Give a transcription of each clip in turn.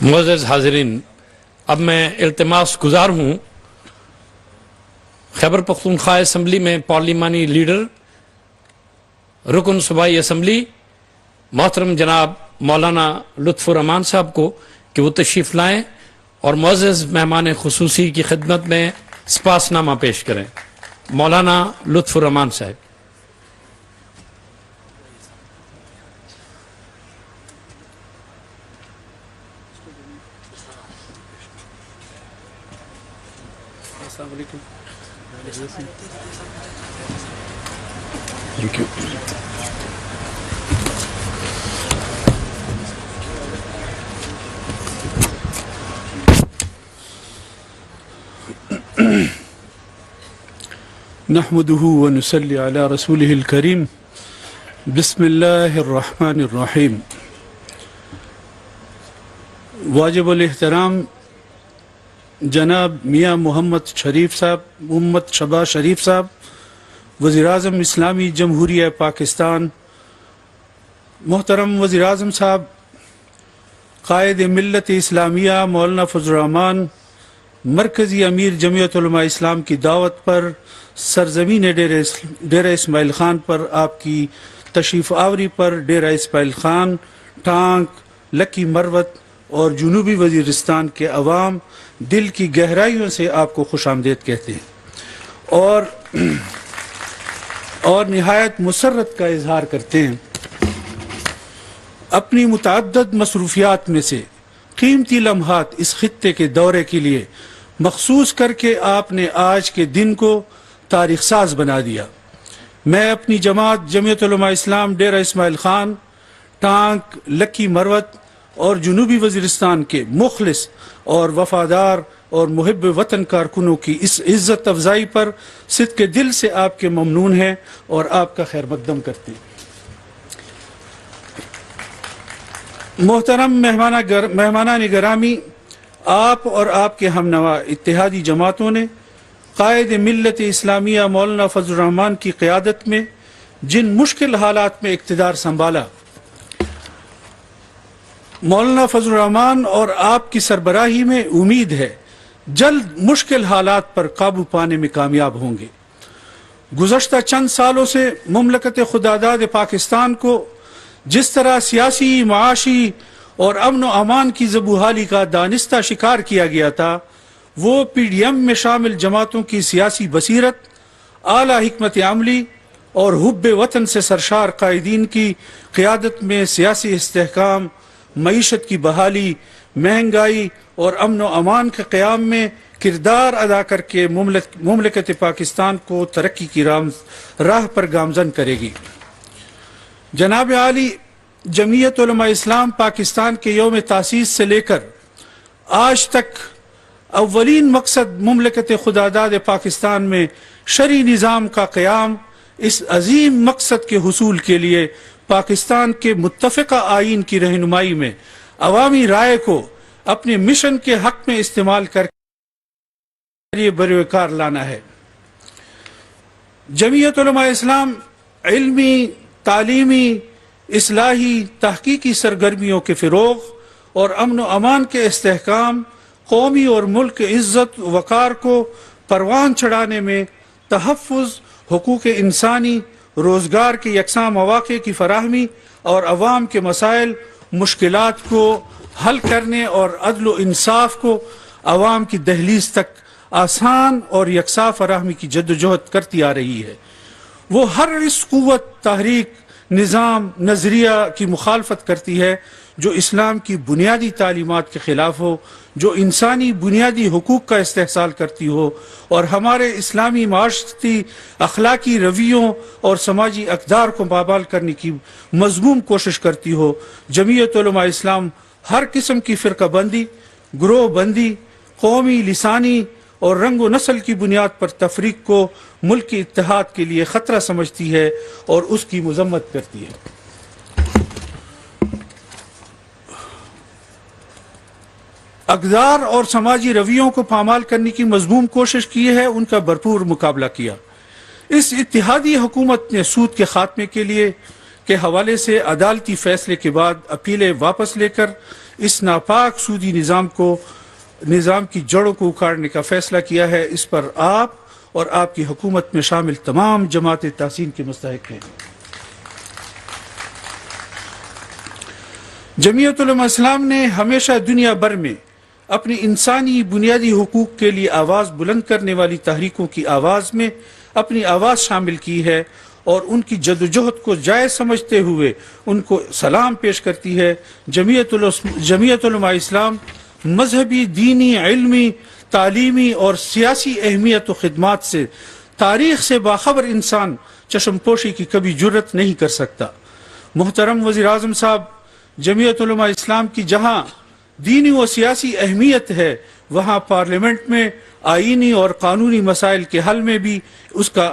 معزز حاضرین، اب میں التماس گزار ہوں خیبر پختونخوا اسمبلی میں پارلیمانی لیڈر رکن صوبائی اسمبلی محترم جناب مولانا لطف الرحمان صاحب کو کہ وہ تشریف لائیں اور معزز مہمان خصوصی کی خدمت میں سپاس نامہ پیش کریں۔ مولانا لطف الرحمان صاحب۔ السلام علیکم۔ Thank you. نحمده ونصلي على رسوله الكريم بسم الله الرحمن الرحيم۔ واجب الاحترام جناب میاں محمد شہباز شریف صاحب، وزیر اعظم اسلامی جمہوریہ پاکستان، محترم وزیر اعظم صاحب، قائد ملت اسلامیہ مولانا فضل الرحمان، مرکزی امیر جمعیت علماء اسلام کی دعوت پر سرزمین ڈیرہ اسماعیل خان پر آپ کی تشریف آوری پر ڈیرہ اسماعیل خان، ٹانک، لکی مروت اور جنوبی وزیرستان کے عوام دل کی گہرائیوں سے آپ کو خوش آمدید کہتے ہیں اور نہایت مسرت کا اظہار کرتے ہیں۔ اپنی متعدد مصروفیات میں سے قیمتی لمحات اس خطے کے دورے کے لیے مخصوص کر کے آپ نے آج کے دن کو تاریخ ساز بنا دیا۔ میں اپنی جماعت جمعیت علماء اسلام ڈیرہ اسماعیل خان، ٹانک، لکی مروت اور جنوبی وزیرستان کے مخلص اور وفادار اور محب وطن کارکنوں کی اس عزت افزائی پر صدق دل سے آپ کے ممنون ہیں اور آپ کا خیر مقدم کرتے ہیں۔ محترم مہمانان گرامی، آپ اور آپ کے ہمنوا اتحادی جماعتوں نے قائد ملت اسلامیہ مولانا فضل الرحمان کی قیادت میں جن مشکل حالات میں اقتدار سنبھالا، مولانا فضل الرحمان اور آپ کی سربراہی میں امید ہے جلد مشکل حالات پر قابو پانے میں کامیاب ہوں گے۔ گزشتہ چند سالوں سے مملکت خداداد پاکستان کو جس طرح سیاسی، معاشی اور امن و امان کی زبوحالی کا دانستہ شکار کیا گیا تھا، وہ پی ڈی ایم میں شامل جماعتوں کی سیاسی بصیرت، اعلیٰ حکمت عملی اور حب وطن سے سرشار قائدین کی قیادت میں سیاسی استحکام، معیشت کی بحالی، مہنگائی اور امن و امان کے قیام میں کردار ادا کر کے مملکت پاکستان کو ترقی کی راہ پر گامزن کرے گی۔ جناب عالی، جمعیت علماء اسلام پاکستان کے یوم تاسیس سے لے کر آج تک اولین مقصد مملکت خداداد پاکستان میں شرعی نظام کا قیام، اس عظیم مقصد کے حصول کے لیے پاکستان کے متفقہ آئین کی رہنمائی میں عوامی رائے کو اپنے مشن کے حق میں استعمال کر کے بروکار لانا ہے۔ جمعیت علماء اسلام علمی، تعلیمی، اصلاحی، تحقیقی سرگرمیوں کے فروغ اور امن و امان کے استحکام، قومی اور ملک عزت وقار کو پروان چڑھانے میں تحفظ، حقوق انسانی، روزگار کے یکساں مواقع کی فراہمی اور عوام کے مسائل، مشکلات کو حل کرنے اور عدل و انصاف کو عوام کی دہلیز تک آسان اور یکساں فراہمی کی جدوجہد کرتی آ رہی ہے۔ وہ ہر اس قوت، تحریک، نظام، نظریہ کی مخالفت کرتی ہے جو اسلام کی بنیادی تعلیمات کے خلاف ہو، جو انسانی بنیادی حقوق کا استحصال کرتی ہو اور ہمارے اسلامی معاشرتی اخلاقی رویوں اور سماجی اقدار کو پامال کرنے کی مذموم کوشش کرتی ہو۔ جمعیت علماء اسلام ہر قسم کی فرقہ بندی، گروہ بندی، قومی، لسانی اور رنگ و نسل کی بنیاد پر تفریق کو ملک کے اتحاد کے لیے خطرہ سمجھتی ہے اور اس کی مذمت کرتی ہے۔ اقدار اور سماجی رویوں کو پامال کرنے کی مذموم کوشش کی ہے، ان کا بھرپور مقابلہ کیا۔ اس اتحادی حکومت نے سود کے خاتمے کے لیے کے حوالے سے عدالتی فیصلے کے بعد اپیلیں واپس لے کر اس ناپاک سودی نظام کی جڑوں کو اکھاڑنے کا فیصلہ کیا ہے. اس پر آپ اور آپ کی حکومت میں شامل تمام جماعت تحسین کے مستحق ہیں. جمعیت علماء اسلام نے ہمیشہ دنیا بھر میں اپنی انسانی بنیادی حقوق کے لیے آواز بلند کرنے والی تحریکوں کی آواز میں اپنی آواز شامل کی ہے اور ان کی جدوجہد کو جائز سمجھتے ہوئے ان کو سلام پیش کرتی ہے. جمعیت علماء اسلام مذہبی، دینی، علمی، تعلیمی اور سیاسی اہمیت و خدمات سے تاریخ سے باخبر انسان چشم پوشی کی کبھی جرت نہیں کر سکتا. محترم وزیر اعظم صاحب، جمعیت علماء اسلام کی جہاں دینی و سیاسی اہمیت ہے وہاں پارلیمنٹ میں آئینی اور قانونی مسائل کے حل میں بھی اس کا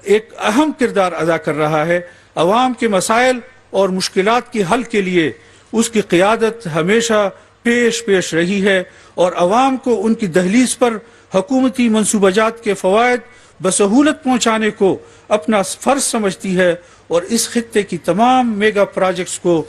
ایک اہم کردار ادا کر رہا ہے. عوام کے مسائل اور مشکلات کے حل کے لیے اس کی قیادت ہمیشہ پیش رہی ہے اور عوام کو ان کی دہلیز پر حکومتی منصوبہ جات کے فوائد بسہولت پہنچانے کو اپنا فرض سمجھتی ہے اور اس خطے کی تمام میگا پروجیکٹس کو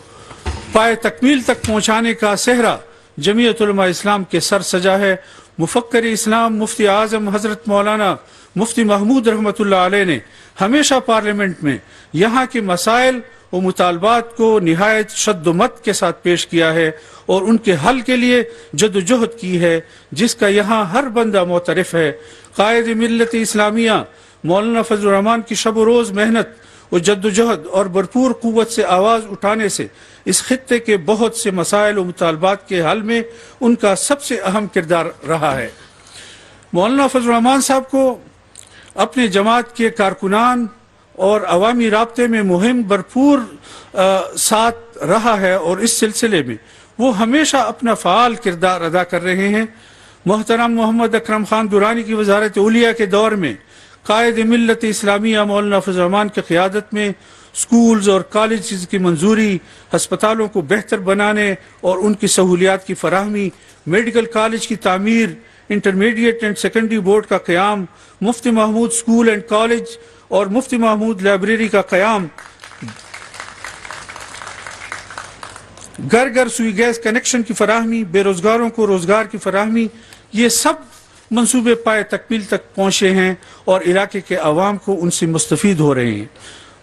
پائے تکمیل تک پہنچانے کا صحرا جمعیت علماء اسلام کے سر سجا ہے. مفکر اسلام مفتی اعظم حضرت مولانا مفتی محمود رحمۃ اللہ علیہ نے ہمیشہ پارلیمنٹ میں یہاں کے مسائل و مطالبات کو نہایت شد و مت کے ساتھ پیش کیا ہے اور ان کے حل کے لیے جدوجہد کی ہے جس کا یہاں ہر بندہ معترف ہے. قائد ملت اسلامیہ مولانا فضل الرحمان کی شب و روز محنت و جدوجہد اور بھرپور قوت سے آواز اٹھانے سے اس خطے کے بہت سے مسائل و مطالبات کے حل میں ان کا سب سے اہم کردار رہا ہے. مولانا فضل الرحمان صاحب کو اپنے جماعت کے کارکنان اور عوامی رابطے میں مہم بھرپور ساتھ رہا ہے اور اس سلسلے میں وہ ہمیشہ اپنا فعال کردار ادا کر رہے ہیں. محترم محمد اکرم خان درانی کی وزارت اولیاء کے دور میں قائد ملت اسلامیہ مولانا فضل الرحمان کی قیادت میں سکولز اور کالجز کی منظوری، ہسپتالوں کو بہتر بنانے اور ان کی سہولیات کی فراہمی، میڈیکل کالج کی تعمیر، انٹرمیڈیٹ اینڈ سیکنڈری بورڈ کا قیام، مفتی محمود سکول اینڈ کالج اور مفتی محمود لائبریری کا قیام، گھر سوئی گیس کنیکشن کی فراہمی، بے روزگاروں کو روزگار کی فراہمی، یہ سب منصوبے پائے تکمیل تک پہنچے ہیں اور علاقے کے عوام کو ان سے مستفید ہو رہے ہیں.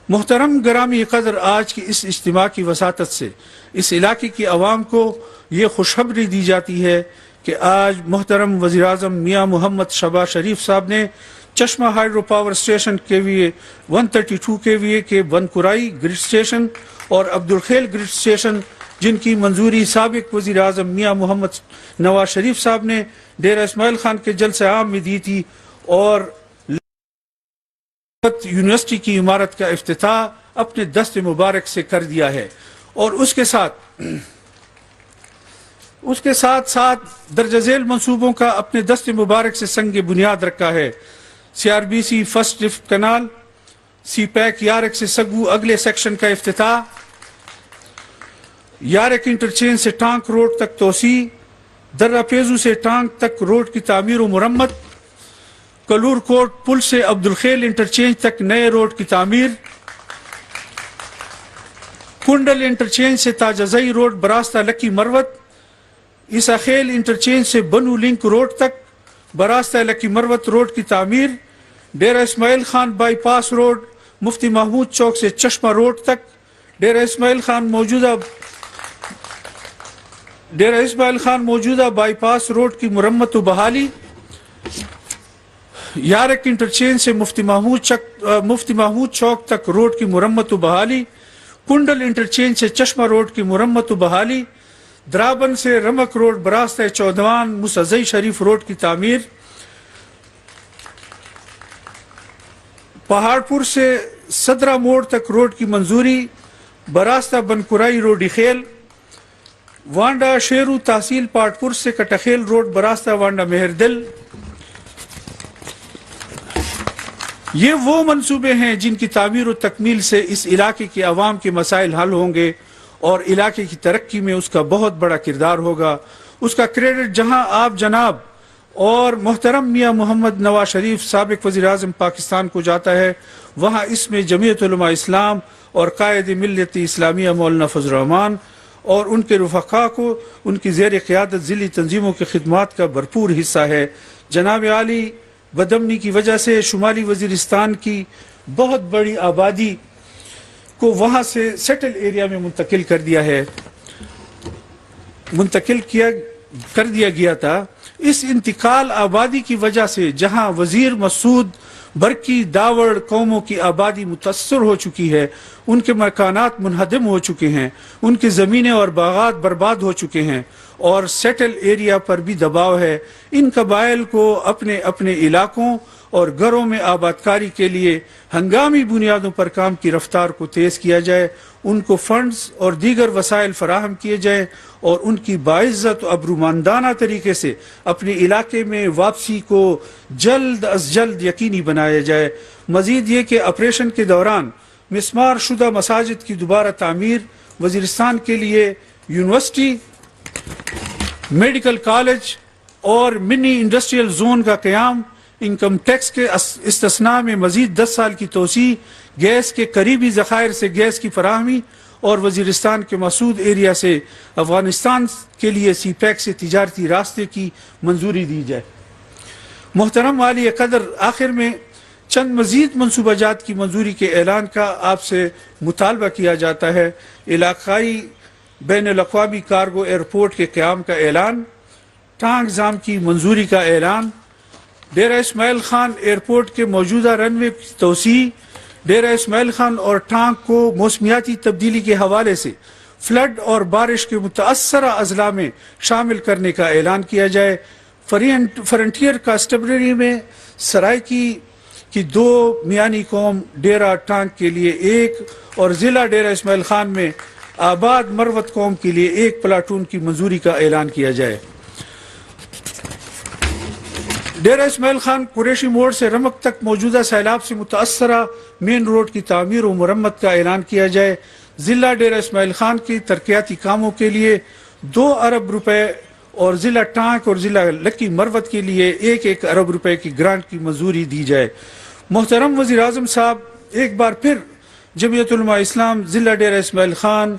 محترم گرامی قدر، آج کی اس اجتماع کی وساطت سے اس علاقے کی عوام کو یہ خوشخبری دی جاتی ہے کہ آج محترم وزیر اعظم میاں محمد شہباز شریف صاحب نے چشمہ hydro power station KVA 132 KVA کے ونکورائی گرڈ اسٹیشن اور عبدالخیل گرڈ اسٹیشن جن کی منظوری سابق وزیر اعظم میاں محمد نواز شریف صاحب نے ڈیرہ اسماعیل خان کے جلسہ عام میں دی تھی، اور یونیورسٹی کی عمارت کا افتتاح اپنے دست مبارک سے کر دیا ہے، اور اس کے ساتھ درجہ ذیل منصوبوں کا اپنے دست مبارک سے سنگ بنیاد رکھا ہے. CRBC فرسٹ لفٹ کنال، سی پیک یارک سے سگو اگلے سیکشن کا افتتاح، یارک انٹرچینج سے ٹانک روڈ تک توسیع، درہ پیزو سے ٹانک تک روڈ کی تعمیر و مرمت، کلور کوٹ پل سے عبدالخیل انٹرچینج تک نئے روڈ کی تعمیر، کنڈل انٹرچینج سے تاجزئی روڈ براستہ لکی مروت، عیسیٰ خیل انٹرچینج سے بنو لنک روڈ تک براستہ لکی مروت روڈ کی تعمیر، Dera Ismail Khan by pass road مفتی محمود چوک سے چشمہ روڈ تک، ڈیرہ اسماعیل خان موجودہ بائی پاس روڈ کی مرمت و بحالی، یارک انٹرچینج سے مفتی محمود چوک تک روڈ کی مرمت و بحالی، کنڈل انٹرچینج سے چشمہ روڈ کی مرمت و بحالی، درابن سے رمک روڈ براستہ چودوان مسعزئی شریف روڈ کی تعمیر، پہاڑپور سے صدرہ موڑ تک روڈ کی منظوری براستہ بنکورائی روڈی خیل، وانڈا شیرو تحصیل پاٹپور سے کٹخیل روڈ براستہ وانڈا مہردل. یہ وہ منصوبے ہیں جن کی تعمیر و تکمیل سے اس علاقے کے عوام کے مسائل حل ہوں گے اور علاقے کی ترقی میں اس کا بہت بڑا کردار ہوگا. اس کا کریڈٹ جہاں آپ جناب اور محترم میاں محمد نواز شریف سابق وزیر اعظم پاکستان کو جاتا ہے، وہاں اس میں جمعیت علماء اسلام اور قائد ملت اسلامیہ مولانا فضل الرحمان اور ان کے رفقا کو ان کی زیر قیادت ضلعی تنظیموں کی خدمات کا بھرپور حصہ ہے۔ جناب عالی بدامنی کی وجہ سے شمالی وزیرستان کی بہت بڑی آبادی کو وہاں سے سیٹل ایریا میں منتقل کر دیا گیا تھا۔ اس انتقال آبادی کی وجہ سے جہاں وزیر مسعود برقی داوڑ قوموں کی آبادی متاثر ہو چکی ہے، ان کے مکانات منہدم ہو چکے ہیں، ان کی زمینیں اور باغات برباد ہو چکے ہیں اور سیٹل ایریا پر بھی دباؤ ہے۔ ان قبائل کو اپنے اپنے علاقوں اور گھروں میں آباد کاری کے لیے ہنگامی بنیادوں پر کام کی رفتار کو تیز کیا جائے، ان کو فنڈز اور دیگر وسائل فراہم کیے جائیں اور ان کی باعزت و ابرومندانہ طریقے سے اپنے علاقے میں واپسی کو جلد از جلد یقینی بنایا جائے۔ مزید یہ کہ آپریشن کے دوران مسمار شدہ مساجد کی دوبارہ تعمیر، وزیرستان کے لیے یونیورسٹی، میڈیکل کالج اور منی انڈسٹریل زون کا قیام، انکم ٹیکس کے استثناء میں مزید 10 سال کی توسیع، گیس کے قریبی ذخائر سے گیس کی فراہمی اور وزیرستان کے مسعود ایریا سے افغانستان کے لیے سی پیک سے تجارتی راستے کی منظوری دی جائے۔ محترم عالی قدر، آخر میں چند مزید منصوبہ جات کی منظوری کے اعلان کا آپ سے مطالبہ کیا جاتا ہے۔ علاقائی بین الاقوامی کارگو ایئرپورٹ کے قیام کا اعلان، ٹانک جام کی منظوری کا اعلان، ڈیرہ اسماعیل خان ایئرپورٹ کے موجودہ رن وے کی توسیع، ڈیرہ اسماعیل خان اور ٹانک کو موسمیاتی تبدیلی کے حوالے سے فلڈ اور بارش کے متاثرہ اضلاع میں شامل کرنے کا اعلان کیا جائے۔ فرنٹیئر کانسٹیبلری میں سرائکی کی 2 میانی قوم ڈیرہ ٹانک کے لیے 1 اور ضلع ڈیرہ اسماعیل خان میں آباد مروت قوم کے لیے 1 پلاٹون کی منظوری کا اعلان کیا جائے۔ ڈیرہ اسماعیل خان قریشی موڑ سے رمک تک موجودہ سیلاب سے متاثرہ مین روڈ کی تعمیر و مرمت کا اعلان کیا جائے۔ ضلع ڈیرہ اسماعیل خان کی ترقیاتی کاموں کے لیے 2 ارب روپے اور ضلع ٹانک اور ضلع لکی مروت کے لیے 1 ارب روپے کی گرانٹ کی منظوری دی جائے۔ محترم وزیر اعظم صاحب، ایک بار پھر جمعیت علماء اسلام ضلع ڈیرہ اسماعیل خان،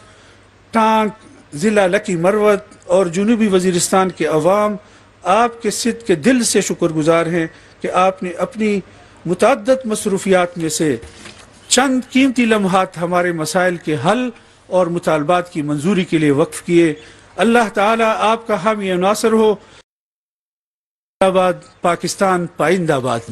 ٹانک، ضلع لکی مروت اور جنوبی وزیرستان کے عوام آپ کے صدق کے دل سے شکر گزار ہیں کہ آپ نے اپنی متعدد مصروفیات میں سے چند قیمتی لمحات ہمارے مسائل کے حل اور مطالبات کی منظوری کے لیے وقف کیے۔ اللہ تعالیٰ آپ کا حامی و ناصر ہو۔ آباد، پاکستان پائندہ باد۔